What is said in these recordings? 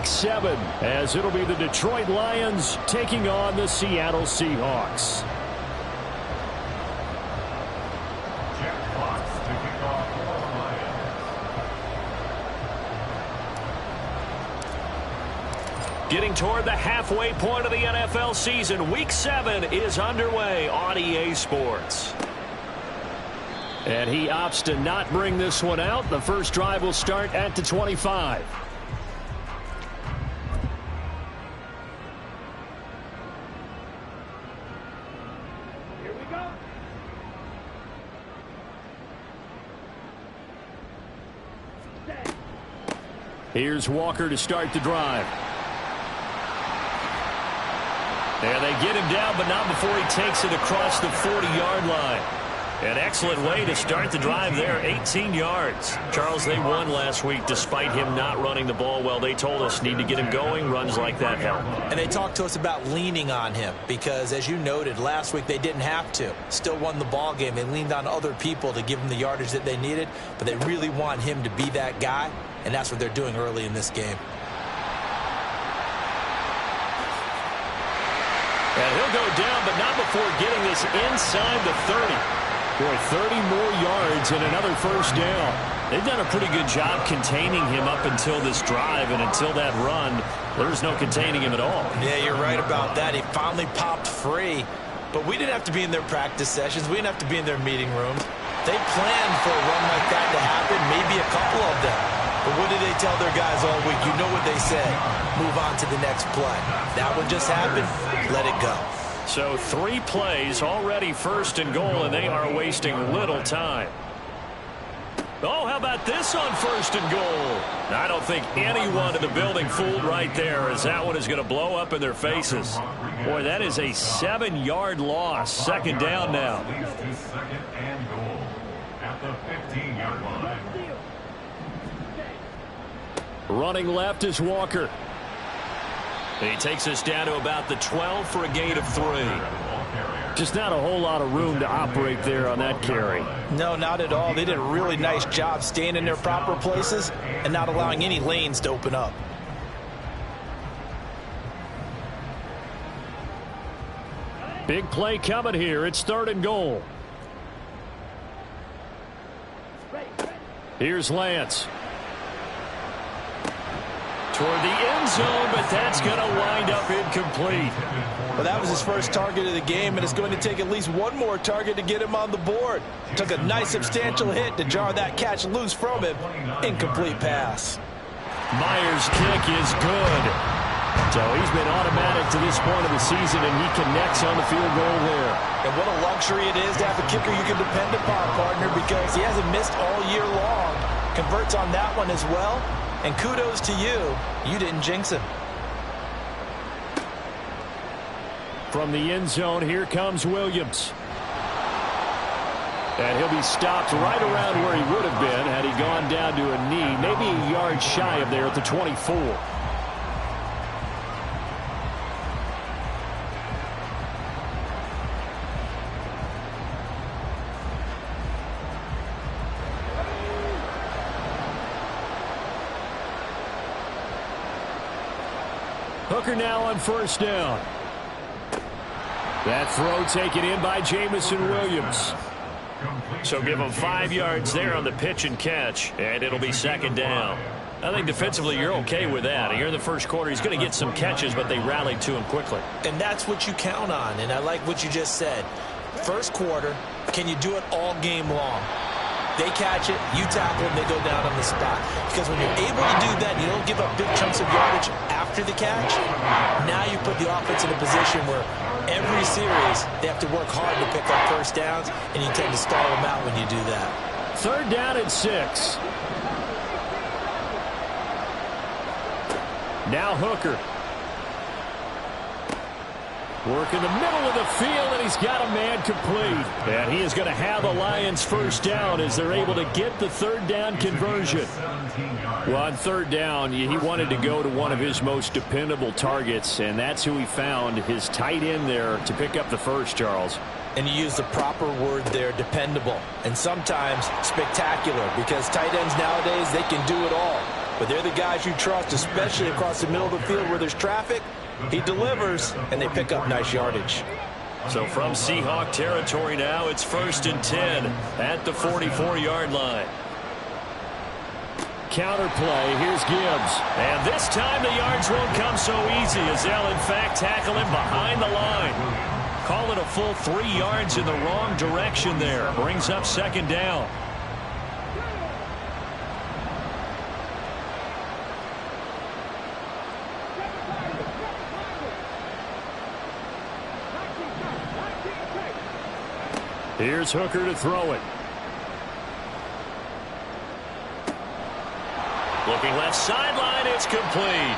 7, as it'll be the Detroit Lions taking on the Seattle Seahawks. Getting toward the halfway point of the NFL season, Week 7 is underway on EA Sports. And he opts to not bring this one out. The first drive will start at the 25. Here we go. Here's Walker to start the drive. And they get him down, but not before he takes it across the 40-yard line. An excellent way to start the drive there, 18 yards. Charles, they won last week despite him not running the ball well. They told us need to get him going. Runs like that help. And they talked to us about leaning on him because, as you noted, last week they didn't have to. Still won the ball game. They leaned on other people to give them the yardage that they needed, but they really want him to be that guy, and that's what they're doing early in this game. And he'll go down, but not before getting this inside the 30. Boy, 30 more yards and another first down. They've done a pretty good job containing him up until this drive, and until that run, there's no containing him at all. Yeah, you're right about that. He finally popped free, but we didn't have to be in their practice sessions. We didn't have to be in their meeting rooms. They planned for a run like that to happen, maybe a couple of them. But what did they tell their guys all week? You know what they said. Move on to the next play. That one just happened. Let it go. So 3 plays already, first and goal, and they are wasting little time. Oh, how about this on first and goal? I don't think anyone in the building fooled right there, as that one is going to blow up in their faces. Boy, that is a 7-yard loss. Second down now. Second and goal at the 15-yard line. Running left is Walker. He takes us down to about the 12 for a gain of 3. Just not a whole lot of room to operate there on that carry. No, not at all. They did a really nice job staying in their proper places and not allowing any lanes to open up. Big play coming here. It's third and goal. Here's Lance. Toward the end zone, but that's going to wind up incomplete. Well, that was his first target of the game, and it's going to take at least one more target to get him on the board. Took a nice substantial hit to jar that catch loose from him. Incomplete pass. Myers' kick is good. So he's been automatic to this point of the season, and he connects on the field goal there. And what a luxury it is to have a kicker you can depend upon, partner, because he hasn't missed all year long. Converts on that one as well. And kudos to you. You didn't jinx him. From the end zone, here comes Williams. And he'll be stopped right around where he would have been had he gone down to a knee, maybe a yard shy of there at the 24. Hooker now on first down. That throw taken in by Jamison Williams. So give him 5 yards there on the pitch and catch, and it'll be second down. I think defensively you're okay with that. Here in the first quarter, he's going to get some catches, but they rallied to him quickly. And that's what you count on, and I like what you just said. First quarter, can you do it all game long? They catch it, you tackle them, they go down on the spot. Because when you're able to do that, you don't give up big chunks of yardage after the catch. Now you put the offense in a position where every series they have to work hard to pick up first downs, and you tend to stall them out when you do that. Third down and 6. Now Hooker. Work in the middle of the field, and he's got a man complete. And he is going to have the Lions first down as they're able to get the third down conversion. Well, on third down, he wanted to go to one of his most dependable targets, and that's who he found, his tight end there, to pick up the first, Charles. And you use the proper word there, dependable, and sometimes spectacular, because tight ends nowadays, they can do it all. but they're the guys you trust, especially across the middle of the field where there's traffic. He delivers, and they pick up nice yardage. So from Seahawk territory now, it's 1st and 10 at the 44-yard line. Counter play, here's Gibbs. And this time the yards won't come so easy as they'll in fact tackle him behind the line. Call it a full 3 yards in the wrong direction there. Brings up 2nd down. Here's Hooker to throw it. Looking left sideline, it's complete.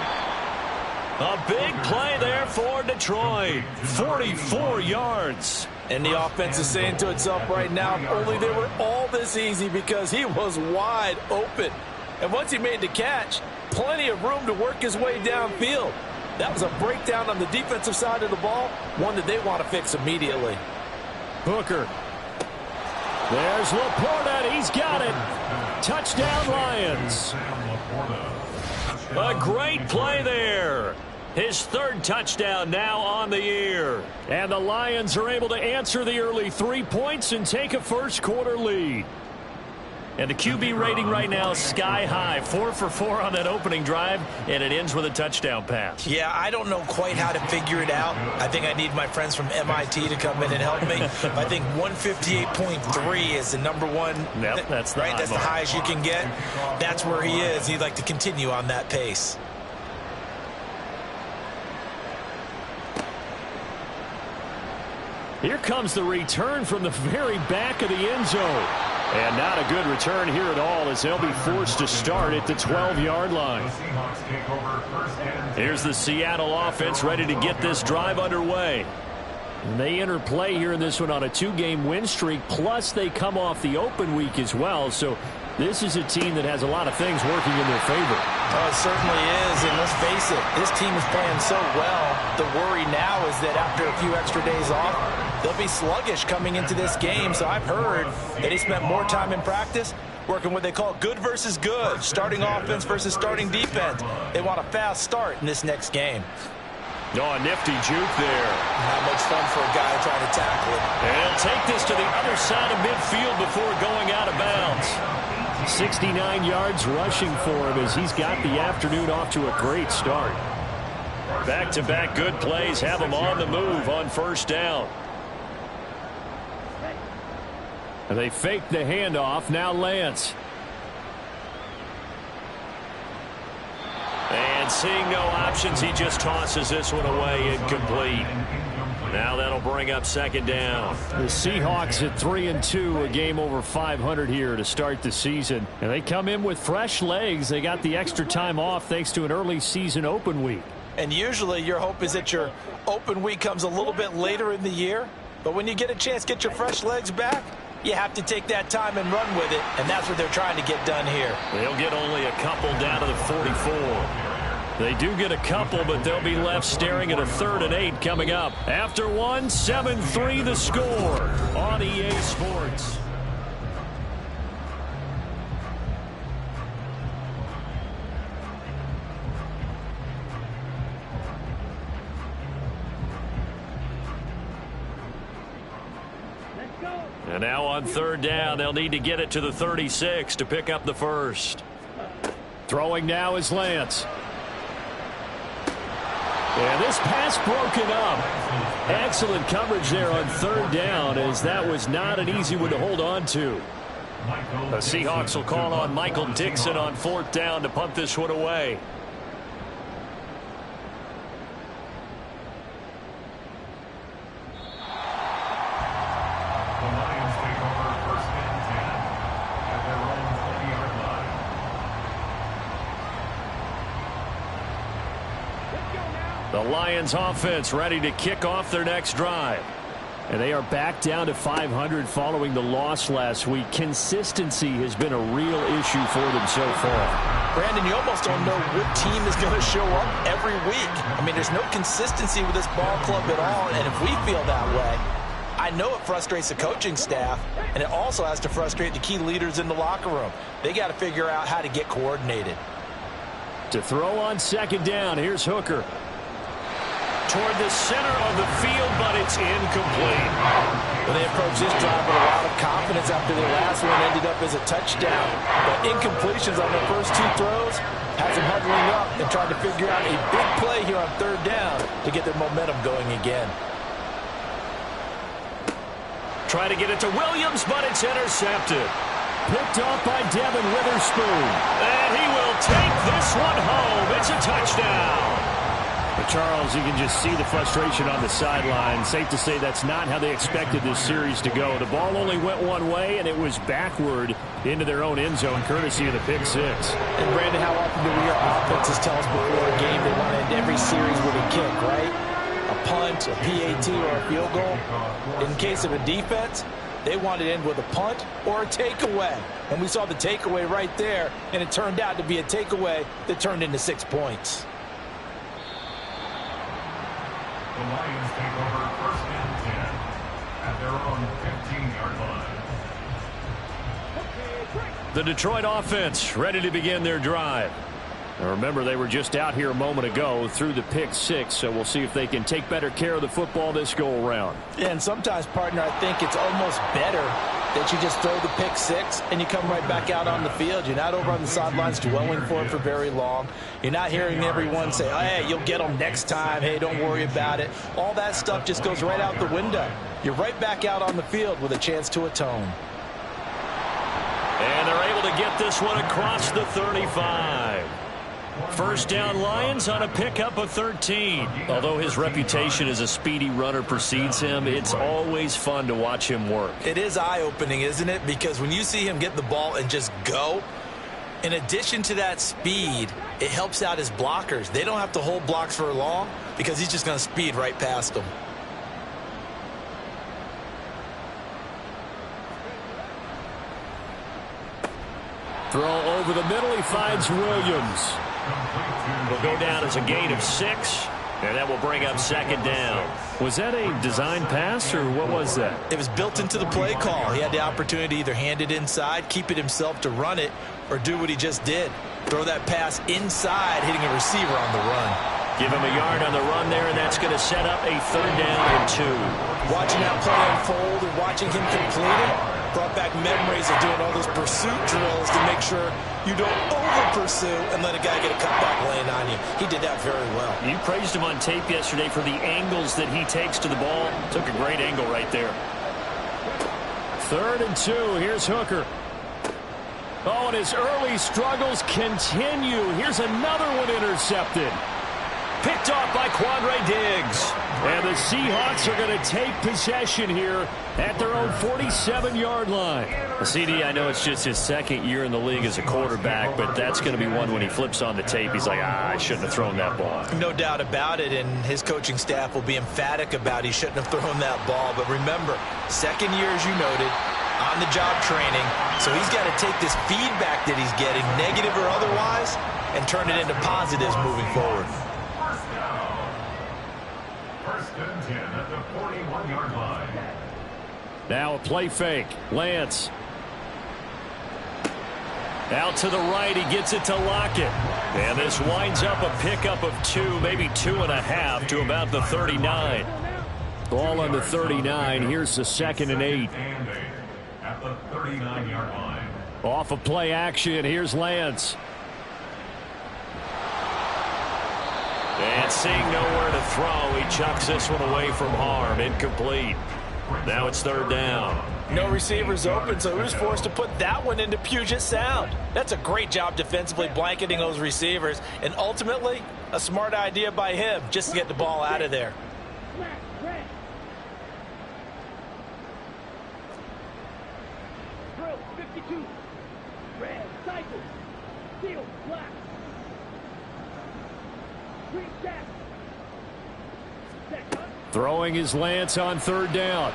A big play there for Detroit. 44 yards. And the offense is saying to itself right now, if only they were all this easy, because he was wide open. And once he made the catch, plenty of room to work his way downfield. That was a breakdown on the defensive side of the ball, one that they want to fix immediately. Hooker. There's Laporta. He's got it. Touchdown, Lions. A great play there. His 3rd touchdown now on the year. And the Lions are able to answer the early 3 points and take a first-quarter lead. And the QB rating right now is sky high. 4 for 4 on that opening drive, and it ends with a touchdown pass. Yeah, I don't know quite how to figure it out. I think I need my friends from MIT to come in and help me. I think 158.3 is the number one. Yep, that's the right. That's the highest you can get. That's where he is. He'd like to continue on that pace. Here comes the return from the very back of the end zone. And not a good return here at all, as they'll be forced to start at the 12-yard line. Here's the Seattle offense ready to get this drive underway. And they enter play here in this one on a 2-game win streak, plus they come off the open week as well. So this is a team that has a lot of things working in their favor. Oh, it certainly is, and let's face it, this team is playing so well. The worry now is that after a few extra days off, they'll be sluggish coming into this game. So I've heard that he spent more time in practice working what they call good versus good, starting offense versus starting defense. They want a fast start in this next game. Oh, a nifty juke there. Not much fun for a guy trying to tackle it. And he'll take this to the other side of midfield before going out of bounds. 69 yards rushing for him as he's got the afternoon off to a great start. Back-to-back good plays have him on the move on 1st down. And they fake the handoff. Now Lance. And seeing no options, he just tosses this one away, incomplete. Now that'll bring up 2nd down. The Seahawks at 3-2, a game over 500 here to start the season. And they come in with fresh legs. They got the extra time off thanks to an early season open week. And usually your hope is that your open week comes a little bit later in the year. But when you get a chance to get your fresh legs back, you have to take that time and run with it. And that's what they're trying to get done here. They'll get only a couple down to the 44. They do get a couple, but they'll be left staring at a 3rd and 8 coming up. After one, 7-3 the score on EA Sports. And now on 3rd down, they'll need to get it to the 36 to pick up the first. Throwing now is Lance. And this pass broken up. Excellent coverage there on 3rd down, as that was not an easy one to hold on to. The Seahawks will call on Michael Dixon on 4th down to punt this one away. The Lions take over 1st and 10 at their own 20-yard line. The Lions offense ready to kick off their next drive. And they are back down to 500 following the loss last week. Consistency has been a real issue for them so far. Brandon, you almost don't know what team is going to show up every week. I mean, there's no consistency with this ball club at all, and if we feel that way, I know it frustrates the coaching staff, and it also has to frustrate the key leaders in the locker room. They got to figure out how to get coordinated. To throw on second down, here's Hooker. Toward the center of the field, but it's incomplete. When they approached this drive with a lot of confidence after their last one ended up as a touchdown. But incompletions on their first two throws has them huddling up and trying to figure out a big play here on third down to get their momentum going again. Try to get it to Williams, but it's intercepted. Picked off by Devin Witherspoon. And he will take this one home. It's a touchdown. But Charles, you can just see the frustration on the sideline. Safe to say that's not how they expected this series to go. The ball only went one way, and it was backward into their own end zone, courtesy of the pick six. And, Brandon, how often do we hear offenses tell us before a game they want to end every series with a kick, right? A punt, a PAT, or a field goal. In case of a defense, they want to end with a punt or a takeaway. And we saw the takeaway right there, and it turned out to be a takeaway that turned into 6 points. The Lions take over first and 10 at their own 15-yard line. The Detroit offense ready to begin their drive. Now remember, they were just out here a moment ago through the pick six, so we'll see if they can take better care of the football this go around. Yeah, and sometimes, partner, I think it's almost better that you just throw the pick six and you come right back out on the field. You're not over on the sidelines dwelling for it for very long. You're not hearing everyone say, oh, hey, you'll get them next time. Hey, don't worry about it. All that stuff just goes right out the window. You're right back out on the field with a chance to atone. And they're able to get this one across the 35. First down Lions on a pickup of 13. Although his reputation as a speedy runner precedes him, it's always fun to watch him work. It is eye-opening, isn't it? Because when you see him get the ball and just go, in addition to that speed, it helps out his blockers. They don't have to hold blocks for long because he's just going to speed right past them. Throw over the middle, he finds Williams. Will go down as a gain of 6, and that will bring up second down. Was that a design pass, or what was that? It was built into the play call. He had the opportunity to either hand it inside, keep it himself to run it, or do what he just did. Throw that pass inside, hitting a receiver on the run. Give him a yard on the run there, and that's going to set up a third down and 2. Watching that play unfold and watching him complete it brought back memories of doing all those pursuit drills to make sure you don't over-pursue and let a guy get a cutback lane on you. He did that very well. You praised him on tape yesterday for the angles that he takes to the ball. Took a great angle right there. Third and 2. Here's Hooker. Oh, and his early struggles continue. Here's another one intercepted. Picked off by Quandre Diggs. And the Seahawks are going to take possession here at their own 47-yard line. CD, I know it's just his second year in the league as a quarterback, but that's going to be one when he flips on the tape. He's like, I shouldn't have thrown that ball. No doubt about it, and his coaching staff will be emphatic about he shouldn't have thrown that ball. But remember, second year, as you noted, on-the-job training, so he's got to take this feedback that he's getting, negative or otherwise, and turn it into positives moving forward. First and 10 at the 41-yard line. Now a play fake. Lance. Out to the right. He gets it to Lockett. And this winds up a pickup of 2, maybe 2.5 to about the 39. Ball on the 39. Here's the 2nd and 8. At the 39-yard line. Off of play action. Here's Lance. And seeing nowhere to throw, he chucks this one away from harm. Incomplete. Now it's third down. No receivers open, so he was forced to put that one into Puget Sound. That's a great job defensively blanketing those receivers, and ultimately, a smart idea by him just to get the ball out of there. Drill 52. Red, cycle. Steel, black. Green, jack. Throwing his Lance on third down.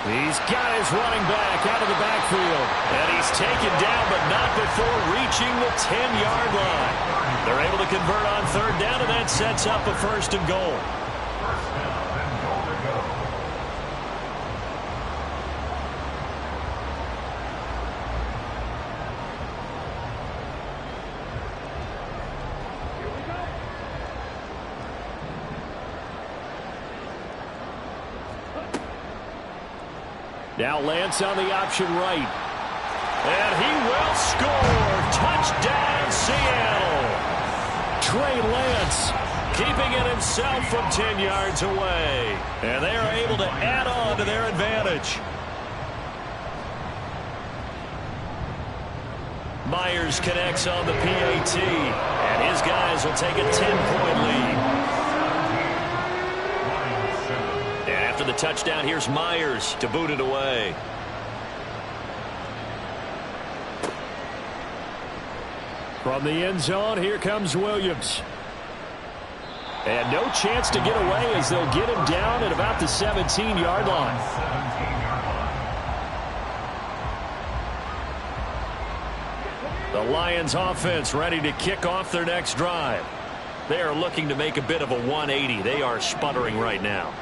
He's got his running back out of the backfield. And he's taken down, but not before reaching the 10-yard line. They're able to convert on third down, and that sets up a first and goal. First down and goal to go. Now Lance on the option right. And he will score. Touchdown, Seattle. Trey Lance keeping it himself from 10 yards away. And they are able to add on to their advantage. Myers connects on the PAT. And his guys will take a 10-point lead. And after the touchdown, here's Myers to boot it away. From the end zone, here comes Williams. And no chance to get away as they'll get him down at about the 17-yard line. The Lions offense ready to kick off their next drive. They are looking to make a bit of a 180. They are sputtering right now.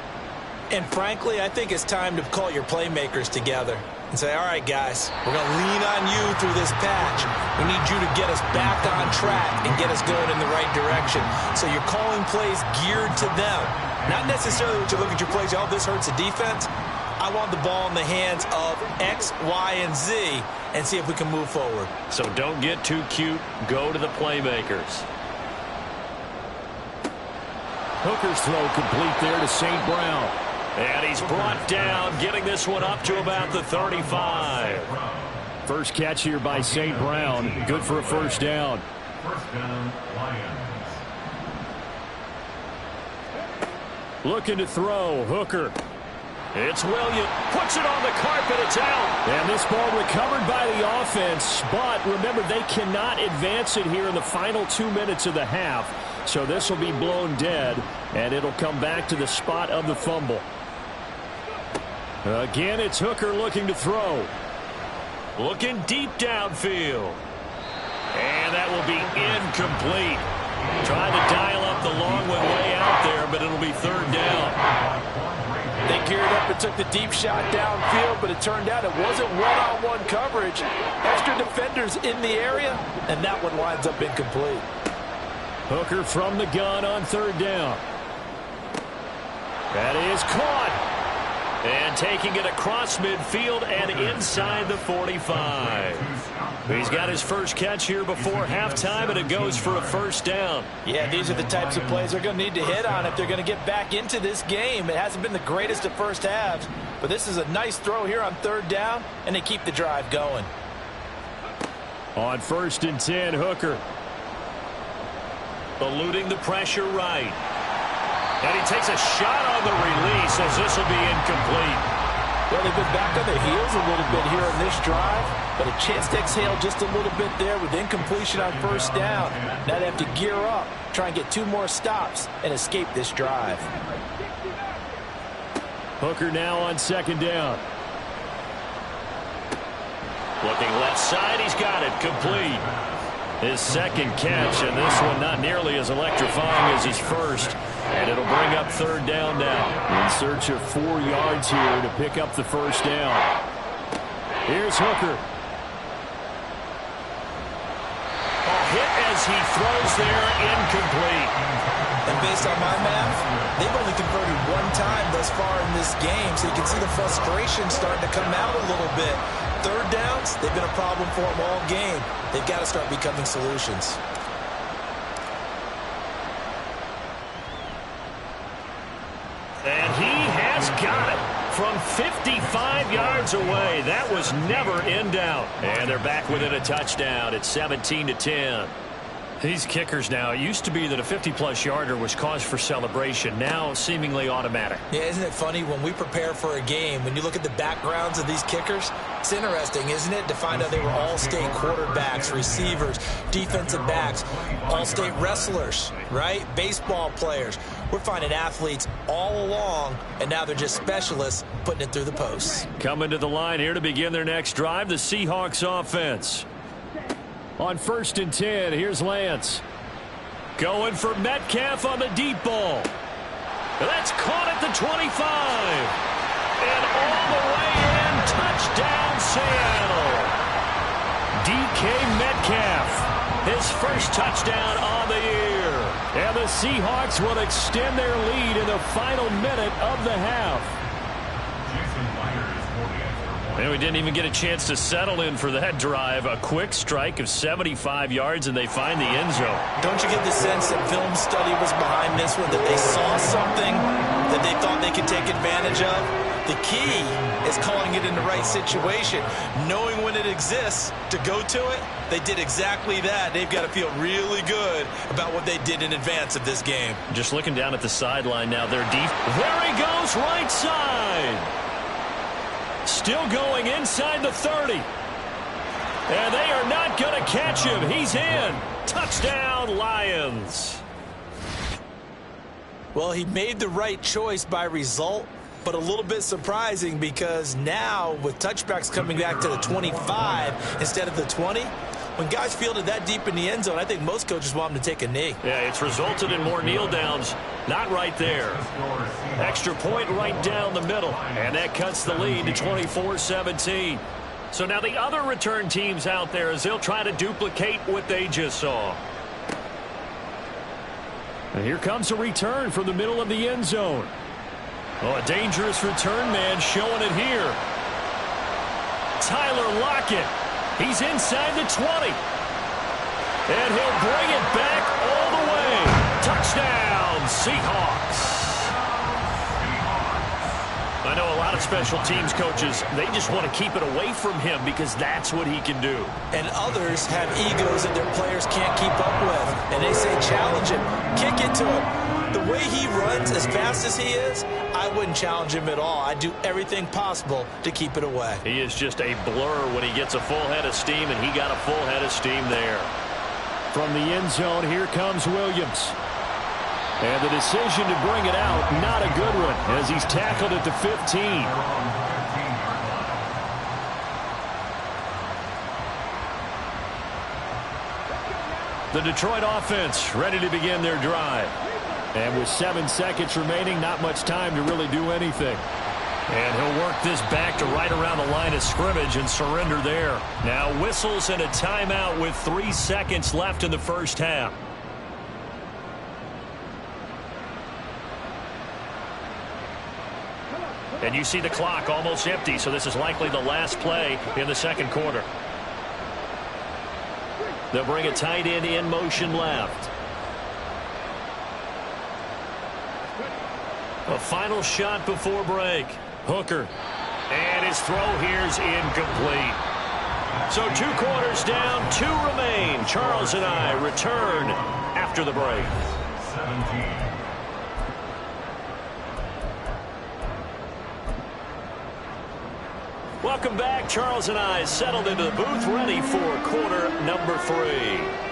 And frankly, I think it's time to call your playmakers together and say, all right, guys, we're going to lean on you through this patch. We need you to get us back on track and get us going in the right direction. So you're calling plays geared to them. Not necessarily what you look at your plays, oh, this hurts the defense. I want the ball in the hands of X, Y, and Z and see if we can move forward. So don't get too cute. Go to the playmakers. Hooker's throw complete there to St. Brown. And he's brought down, getting this one up to about the 35. First catch here by St. Brown. Good for a first down. First down, Lions. Looking to throw. Hooker. It's Williams. Puts it on the carpet. It's out. And this ball recovered by the offense. But remember, they cannot advance it here in the final 2 minutes of the half. So this will be blown dead. And it'll come back to the spot of the fumble. Again, it's Hooker looking to throw. Looking deep downfield. And that will be incomplete. Trying to dial up the long one way out there, but it'll be third down. They geared up and took the deep shot downfield, but it turned out it wasn't one-on-one coverage. Extra defenders in the area, and that one winds up incomplete. Hooker from the gun on third down. That is caught. And taking it across midfield and inside the 45. He's got his first catch here before halftime, and it goes for a first down. Yeah, these are the types of plays they're going to need to hit on if they're going to get back into this game. It hasn't been the greatest of first halves, but this is a nice throw here on third down, and they keep the drive going. On 1st and 10, Hooker. Eluding the pressure right. And he takes a shot on the release as this will be incomplete. Well, they've been back on their heels a little bit here in this drive, but a chance to exhale just a little bit there with incompletion on first down. Now they have to gear up, try and get 2 more stops, and escape this drive. Hooker now on 2nd down. Looking left side, he's got it, complete. His second catch, and this one not nearly as electrifying as his first. And it'll bring up third down now. In search of 4 yards here to pick up the first down. Here's Hooker. A hit as he throws there, incomplete. And based on my math, they've only converted 1 time thus far in this game, so you can see the frustration starting to come out a little bit. Third downs, they've been a problem for them all game. They've got to start becoming solutions. And he has got it from 55 yards away. That was never in doubt. And they're back within a touchdown. It's 17-10. These kickers now, it used to be that a 50-plus yarder was cause for celebration. Now seemingly automatic. Yeah, isn't it funny when we prepare for a game, when you look at the backgrounds of these kickers, it's interesting, isn't it, to find out they were all-state quarterbacks, receivers, defensive backs, all-state wrestlers, right? Baseball players. We're finding athletes all along, and now they're just specialists putting it through the posts. Coming to the line here to begin their next drive, the Seahawks offense. On 1st and 10, here's Lance. Going for Metcalf on the deep ball. That's caught at the 25. And all the way in, touchdown Seattle. DK Metcalf, his first touchdown on the year. And the Seahawks will extend their lead in the final minute of the half. Jason Myers, 48. And we didn't even get a chance to settle in for that drive. A quick strike of 75 yards, and they find the end zone. Don't you get the sense that film study was behind this one, that they saw something that they thought they could take advantage of? The key is calling it in the right situation, knowing when it exists to go to it. They did exactly that. They've got to feel really good about what they did in advance of this game. Just looking down at the sideline now, they're deep. There he goes, right side. Still going inside the 30. And they are not going to catch him. He's in. Touchdown, Lions. Well, he made the right choice by result, but a little bit surprising because now with touchbacks coming back to the 25 instead of the 20, when guys fielded that deep in the end zone, I think most coaches want them to take a knee. Yeah, it's resulted in more kneel downs. Not right there. Extra point right down the middle. And that cuts the lead to 24-17. So now the other return teams out there as they'll try to duplicate what they just saw. And here comes a return from the middle of the end zone. Oh, a dangerous return man showing it here. Tyler Lockett. He's inside the 20. And he'll bring it back all the way. Touchdown, Seahawks. I know a lot of special teams coaches, they just want to keep it away from him because that's what he can do. And others have egos that their players can't keep up with. And they say, challenge him, kick it to him. The way he runs as fast as he is, I wouldn't challenge him at all. I'd do everything possible to keep it away. He is just a blur when he gets a full head of steam, and he got a full head of steam there. From the end zone, here comes Williams. And the decision to bring it out, not a good one, as he's tackled at the 15. The Detroit offense ready to begin their drive. And with 7 seconds remaining, not much time to really do anything. And he'll work this back to right around the line of scrimmage and surrender there. Now whistles and a timeout with 3 seconds left in the first half. And you see the clock almost empty, so this is likely the last play in the second quarter. They'll bring a tight end in motion left. A final shot before break. Hooker. And his throw here's incomplete. So 2 quarters down, 2 remain. Charles and I return after the break. 17. Welcome back. Charles and I settled into the booth, ready for quarter number 3.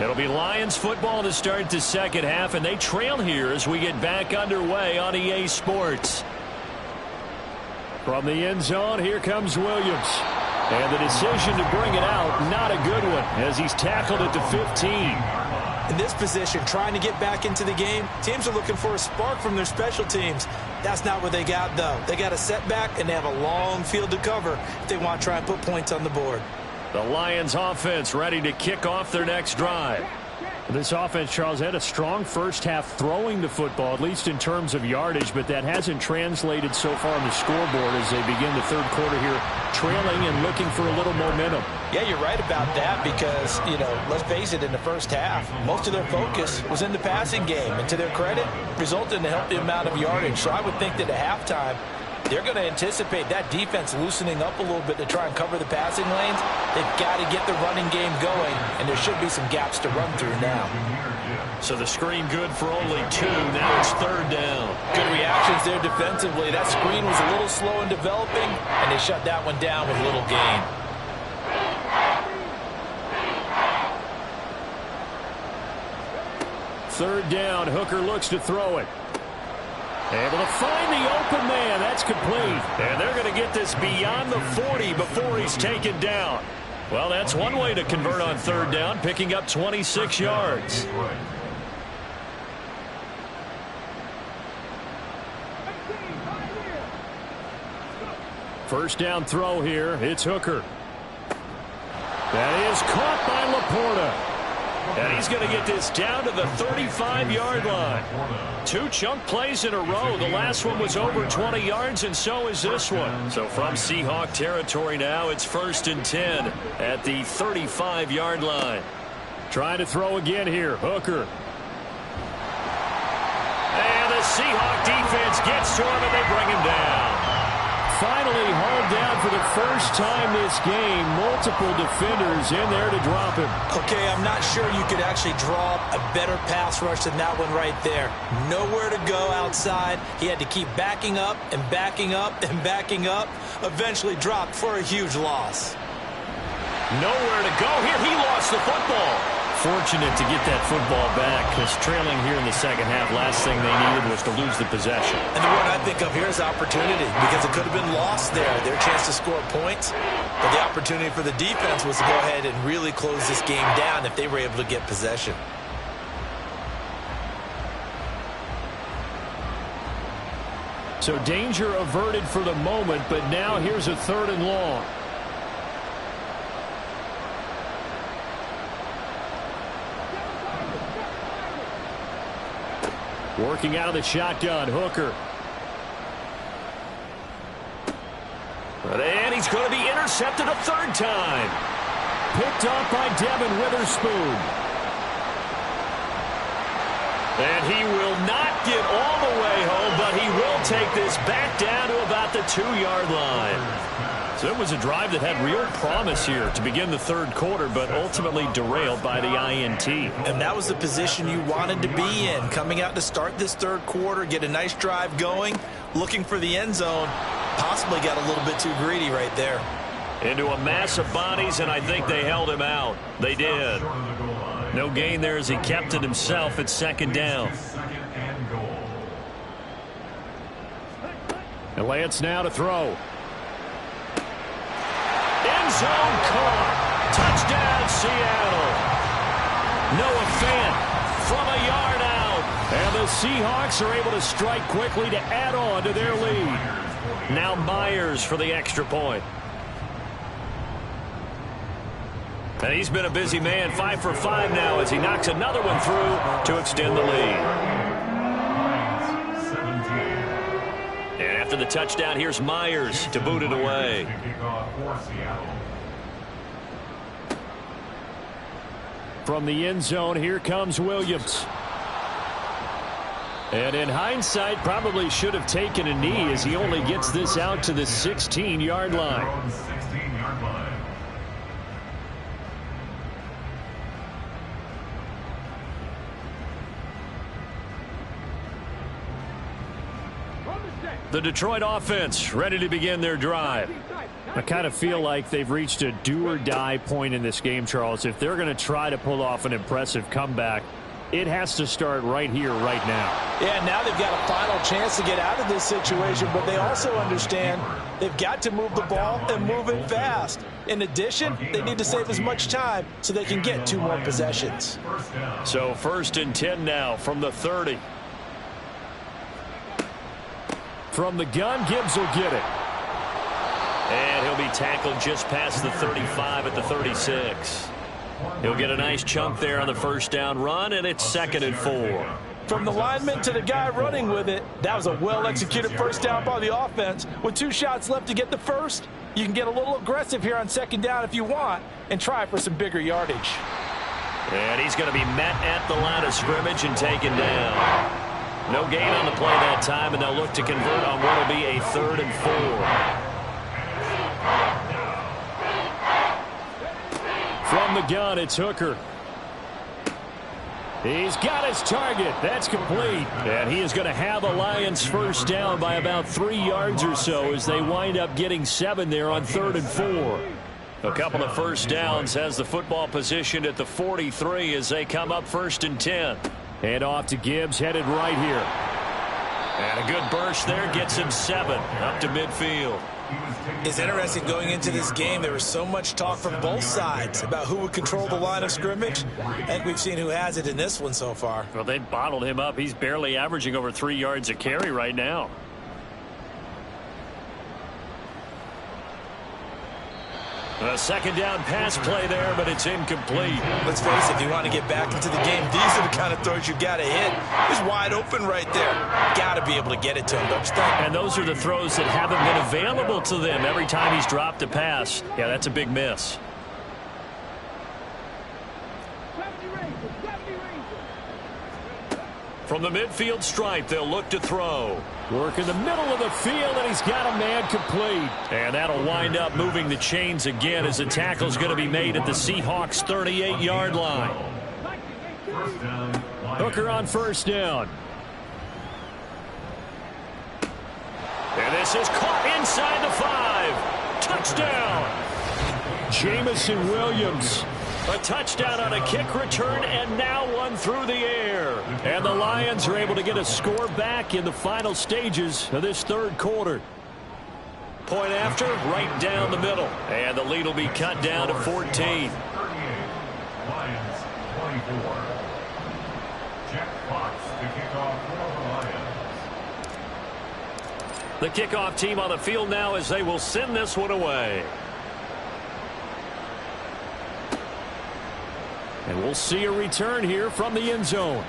It'll be Lions football to start the second half, and they trail here as we get back underway on EA Sports. From the end zone, here comes Williams. And the decision to bring it out, not a good one, as he's tackled at the 15. In this position, trying to get back into the game, teams are looking for a spark from their special teams. That's not what they got, though. They got a setback, and they have a long field to cover if they want to try and put points on the board. The Lions offense ready to kick off their next drive. This offense, Charles, had a strong first half throwing the football, at least in terms of yardage, but that hasn't translated so far on the scoreboard as they begin the third quarter here, trailing and looking for a little momentum. Yeah, you're right about that because, you know, let's face it, in the first half, most of their focus was in the passing game, and to their credit, resulted in a healthy amount of yardage. So I would think that at halftime, they're going to anticipate that defense loosening up a little bit to try and cover the passing lanes. They've got to get the running game going, and there should be some gaps to run through now. So the screen good for only 2. Now it's third down. Good reactions there defensively. That screen was a little slow in developing, and they shut that one down with little gain. Third down, Hooker looks to throw it. Able to find the open man. That's complete. And they're going to get this beyond the 40 before he's taken down. Well, that's one way to convert on third down, picking up 26 yards. First down throw here. It's Hooker. That is caught by Laporta. And he's going to get this down to the 35-yard line. 2 chunk plays in a row. The last one was over 20 yards, and so is this one. So from Seahawk territory now, it's 1st and 10 at the 35-yard line. Trying to throw again here. Hooker. And the Seahawk defense gets to him, and they bring him down. Finally hauled down for the first time this game. Multiple defenders in there to drop him. Okay, I'm not sure you could actually draw up a better pass rush than that one right there. Nowhere to go outside. He had to keep backing up and backing up and backing up. Eventually dropped for a huge loss. Nowhere to go here. He lost the football. Fortunate to get that football back, because trailing here in the second half, last thing they needed was to lose the possession. And the word I think of here is opportunity, because it could have been lost there. Their chance to score points, but the opportunity for the defense was to go ahead and really close this game down if they were able to get possession. So danger averted for the moment, but now here's a 3rd and long. Working out of the shotgun, Hooker. And he's going to be intercepted a 3rd time. Picked up by Devin Witherspoon. And he will not get all the way home, but he will take this back down to about the 2-yard line. So it was a drive that had real promise here to begin the 3rd quarter, but ultimately derailed by the INT. And that was the position you wanted to be in, coming out to start this 3rd quarter, get a nice drive going, looking for the end zone. Possibly got a little bit too greedy right there. Into a mass of bodies, and I think they held him out. They did. No gain there as he kept it himself at 2nd down. And Lance now to throw. End zone caught. Touchdown, Seattle. Noah Fant from a yard out. And the Seahawks are able to strike quickly to add on to their lead. Now Myers for the extra point. And he's been a busy man, 5 for 5 now as he knocks another one through to extend the lead. And after the touchdown, here's Myers to boot it away. From the end zone, here comes Williams. And in hindsight, probably should have taken a knee as he only gets this out to the 16-yard line. The Detroit offense ready to begin their drive. I kind of feel like they've reached a do-or-die point in this game, Charles. If they're going to try to pull off an impressive comeback, it has to start right here, right now. Yeah, now they've got a final chance to get out of this situation, but they also understand they've got to move the ball and move it fast. In addition, they need to save as much time so they can get 2 more possessions. So 1st and 10 now from the 30. From the gun, Gibbs will get it. And he'll be tackled just past the 35 at the 36. He'll get a nice chunk there on the 1st down run, and it's 2nd and 4. From the lineman to the guy running with it, that was a well-executed 1st down by the offense. With 2 shots left to get the 1st, you can get a little aggressive here on 2nd down if you want and try for some bigger yardage. And he's going to be met at the line of scrimmage and taken down. No gain on the play that time, and they'll look to convert on what will be a 3rd and 4. From the gun, it's Hooker. He's got his target. That's complete. And he is going to have a Lions 1st down by about 3 yards or so as they wind up getting 7 there on 3rd and 4. A couple of 1st downs has the football positioned at the 43 as they come up 1st and 10. And off to Gibbs, headed right here. And a good burst there gets him 7 up to midfield. It's interesting going into this game. There was so much talk from both sides about who would control the line of scrimmage. I think we've seen who has it in this one so far. Well, they bottled him up. He's barely averaging over 3 yards a carry right now. A second down pass play there, but it's incomplete. Let's face it, if you want to get back into the game, these are the kind of throws you got to hit. He's wide open right there. Got to be able to get it to him, don't you think? And those are the throws that haven't been available to them every time he's dropped a pass. Yeah, that's a big miss. From the midfield stripe, they'll look to throw. Work in the middle of the field, and he's got a man complete. And that'll wind up moving the chains again as the tackle's going to be made at the Seahawks' 38-yard line. Hooker on first down. And this is caught inside the 5. Touchdown. Jamison Williams. A touchdown on a kick return, and now one through the air. And the Lions are able to get a score back in the final stages of this third quarter. Point after, right down the middle. And the lead will be cut down to 14. 38, Lions 24. Jack Fox to kick off for the Lions. The kickoff team on the field now as they will send this one away. And we'll see a return here from the end zone.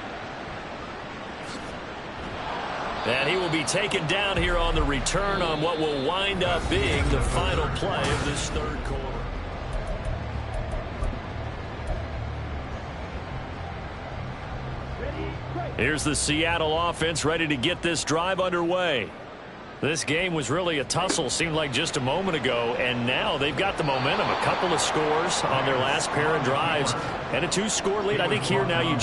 And he will be taken down here on the return on what will wind up being the final play of this third quarter. Here's the Seattle offense ready to get this drive underway. This game was really a tussle, seemed like just a moment ago, and now they've got the momentum. A couple of scores on their last pair of drives and a 2-score lead. I think here now you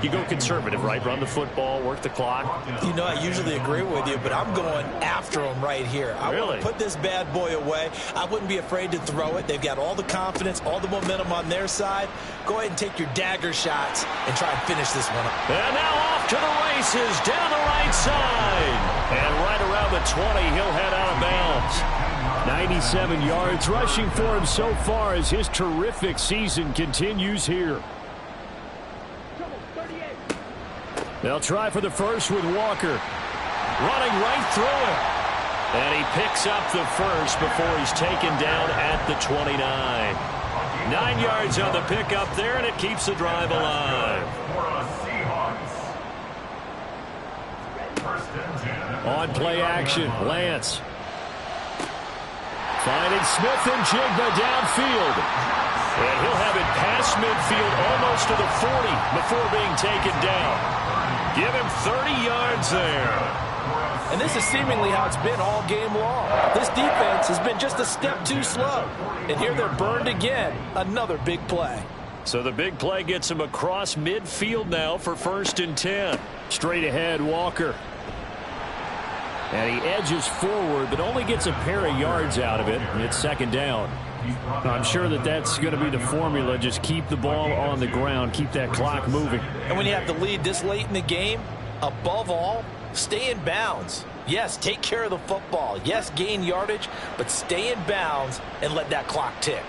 go conservative, right? Run the football, work the clock. You know, I usually agree with you, but I'm going after him right here. I want to put this bad boy away. I wouldn't be afraid to throw it. They've got all the confidence, all the momentum on their side. Go ahead and take your dagger shots and try and finish this one up. And now off to the races down the right side. And right around the 20, he'll head out of bounds. 97 yards rushing for him so far as his terrific season continues here. They'll try for the first with Walker. Running right through it. And he picks up the first before he's taken down at the 29. 9 yards on the pickup there, and it keeps the drive alive. On play action, Lance. Finding Smith and Jigba downfield. And he'll have it past midfield almost to the 40 before being taken down. Give him 30 yards there. And this is seemingly how it's been all game long. This defense has been just a step too slow. And here they're burned again. Another big play. So the big play gets him across midfield now for 1st and 10. Straight ahead, Walker. And he edges forward, but only gets a pair of yards out of it. And it's 2nd down. I'm sure that's going to be the formula. Just keep the ball on the ground. Keep that clock moving. And when you have the lead this late in the game, above all, stay in bounds. Yes, take care of the football. Yes, gain yardage, but stay in bounds and let that clock tick.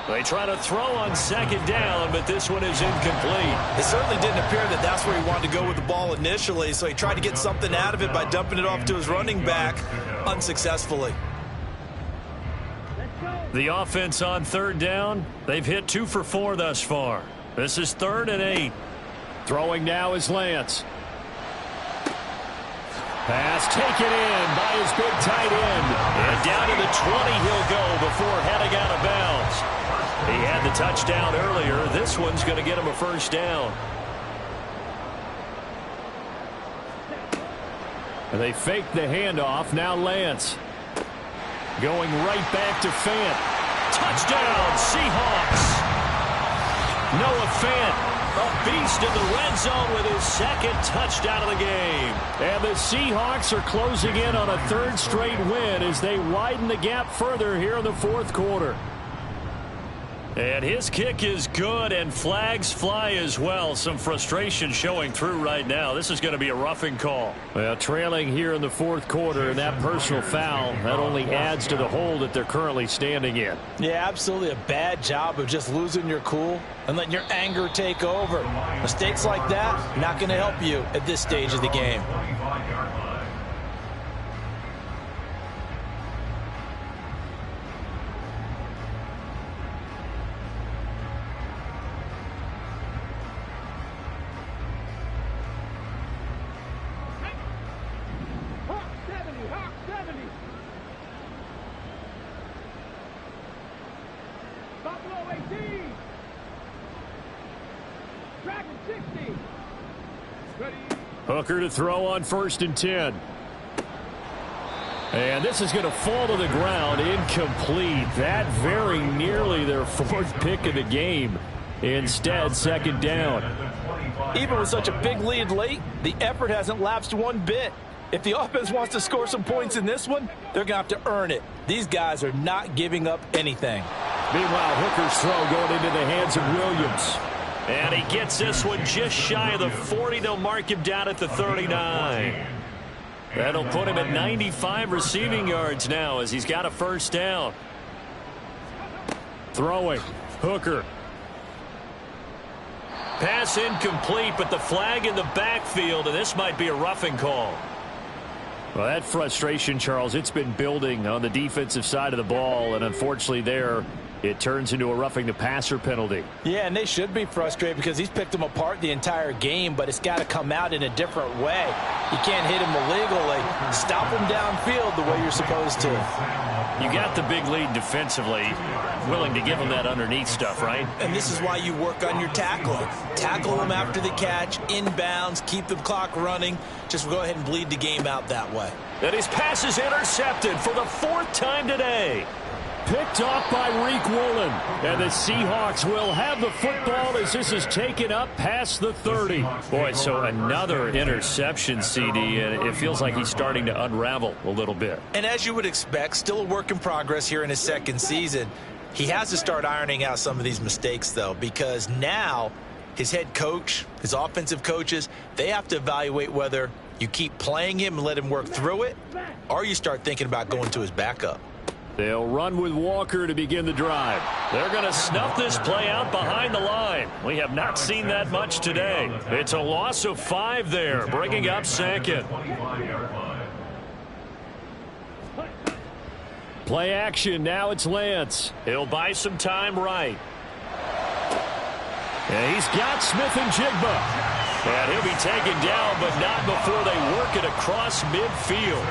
They try to throw on 2nd down, but this one is incomplete. It certainly didn't appear that that's where he wanted to go with the ball initially, so he tried to get something out of it by dumping it off to his running back unsuccessfully. The offense on 3rd down, they've hit 2 for 4 thus far. This is 3rd and 8. Throwing now is Lance. Pass taken in by his big tight end. And down to the 20 he'll go before heading out of bounds. He had the touchdown earlier. This one's going to get him a 1st down. And they fake the handoff. Now Lance. Going right back to Fant. Touchdown, Seahawks. Noah Fant, a beast in the red zone with his 2nd touchdown of the game. And the Seahawks are closing in on a 3rd straight win as they widen the gap further here in the 4th quarter. And his kick is good, and flags fly as well. Some frustration showing through right now. This is going to be a roughing call. Well, trailing here in the 4th quarter, and that personal foul, that only adds to the hole that they're currently standing in. Yeah, absolutely a bad job of just losing your cool and letting your anger take over. Mistakes like that, not going to help you at this stage of the game. Buffalo 18. Dragon 60. Ready. Hooker to throw on 1st and 10. And this is going to fall to the ground, incomplete. That very nearly their 4th pick of the game. Instead, 2nd down. Even with such a big lead late, the effort hasn't lapsed one bit. If the offense wants to score some points in this one, they're going to have to earn it. These guys are not giving up anything. Meanwhile, Hooker's throw going into the hands of Williams. And he gets this one just shy of the 40. They'll mark him down at the 39. That'll put him at 95 receiving yards now as he's got a 1st down. Throwing. Hooker. Pass incomplete, but the flag in the backfield, and this might be a roughing call. Well, that frustration, Charles, it's been building on the defensive side of the ball, and unfortunately there, it turns into a roughing the passer penalty. Yeah, and they should be frustrated because he's picked them apart the entire game, but it's got to come out in a different way. You can't hit him illegally. Stop him downfield the way you're supposed to. You got the big lead defensively, willing to give him that underneath stuff, right? And this is why you work on your tackling. Tackle him after the catch, inbounds, keep the clock running. Just go ahead and bleed the game out that way. And his pass is intercepted for the 4th time today. Picked off by Reek Woolen. And the Seahawks will have the football as this is taken up past the 30. Boy, so another interception, CD, and it feels like he's starting to unravel a little bit. And as you would expect, still a work in progress here in his 2nd season. He has to start ironing out some of these mistakes, though, because now his head coach, his offensive coaches, they have to evaluate whether you keep playing him and let him work through it, or you start thinking about going to his backup. They'll run with Walker to begin the drive. They're going to snuff this play out behind the line. We have not seen that much today. It's a loss of 5 there, bringing up 2nd. Play action. Now it's Lance. He'll buy some time right. And he's got Smith and Jigba. And he'll be taken down, but not before they work it across midfield.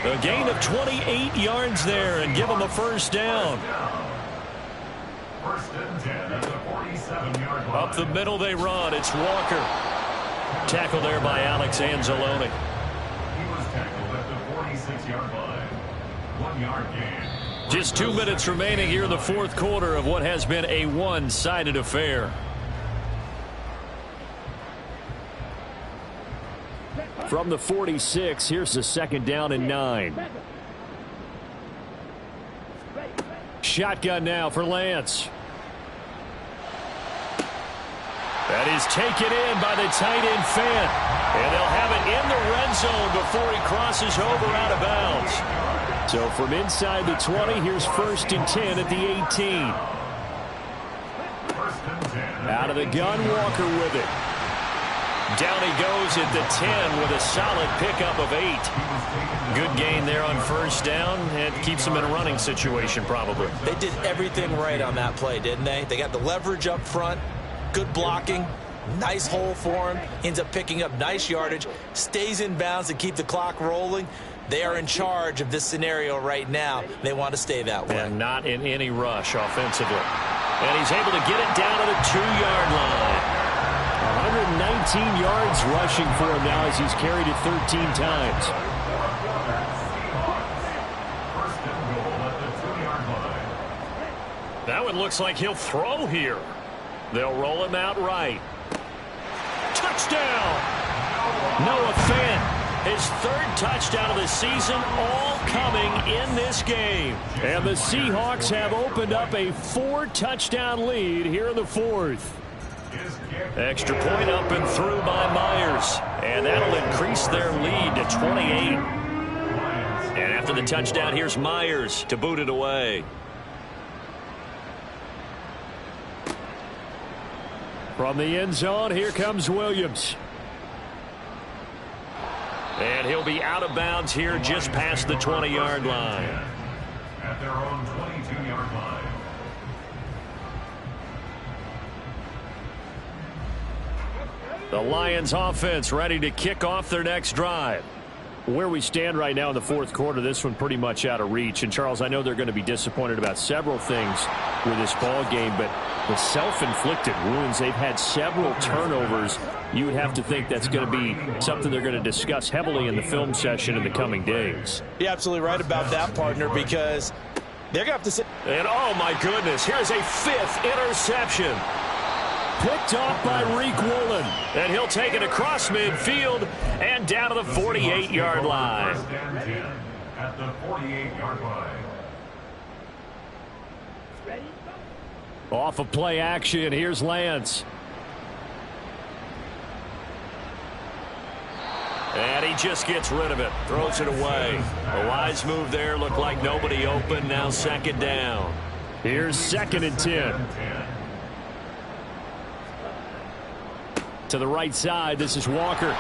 A gain of 28 yards there and give him a 1st down. 1st and 10 at the 47-yard line. Up the middle they run. It's Walker. Tackle there by Alex Anzalone. He was tackled at the 46-yard line. 1-yard gain. Just 2 minutes remaining here in the 4th quarter of what has been a one-sided affair. From the 46, here's the 2nd down and 9. Shotgun now for Lance. That is taken in by the tight end Fant. And they'll have it in the red zone before he crosses over out of bounds. So from inside the 20, here's 1st and 10 at the 18. Out of the gun, Walker with it. Down he goes at the 10 with a solid pickup of 8. Good gain there on 1st down. It keeps him in a running situation probably. They did everything right on that play, didn't they? They got the leverage up front, good blocking, nice hole for him. Ends up picking up nice yardage, stays in bounds to keep the clock rolling. They are in charge of this scenario right now. They want to stay that way. And not in any rush offensively. And he's able to get it down to the 2-yard line. 119 yards rushing for him now as he's carried it 13 times. That one looks like he'll throw here. They'll roll him out right. Touchdown! Noah Fant. His 3rd touchdown of the season, all coming in this game. And the Seahawks have opened up a 4-touchdown lead here in the 4th. Extra point up and through by Myers. And that'll increase their lead to 28. And after the touchdown, here's Myers to boot it away. From the end zone, here comes Williams. And he'll be out of bounds here just past the 20-yard line. At their own 22-yard line. The Lions offense ready to kick off their next drive. Where we stand right now in the fourth quarter, this one pretty much out of reach. And, Charles, I know they're going to be disappointed about several things with this ball game, but the self-inflicted wounds, they've had several turnovers. You would have to think that's going to be something they're going to discuss heavily in the film session in the coming days. You're absolutely right about that, partner, because they're going to have to say. And, oh, my goodness, here's a 5th interception. Picked off by Reek Woolen. And he'll take it across midfield and down to the 48-yard line. First and 10 at the 48-yard line. Off of play action, here's Lance. And he just gets rid of it. Throws it away. A wise move there. Looked like nobody open. Now 2nd down. Here's 2nd and 10. To the right side, this is Walker.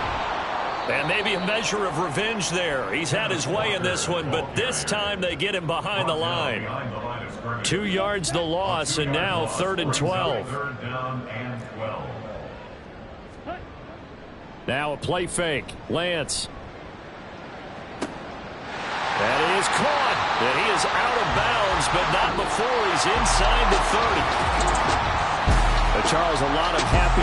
And maybe a measure of revenge there. He's had his way in this one, but this time they get him behind the line. 2 yards the loss, and now 3rd and 12. Now a play fake. Lance. That is caught. And he is out of bounds, but not before he's inside the 30. Charles, a lot of happy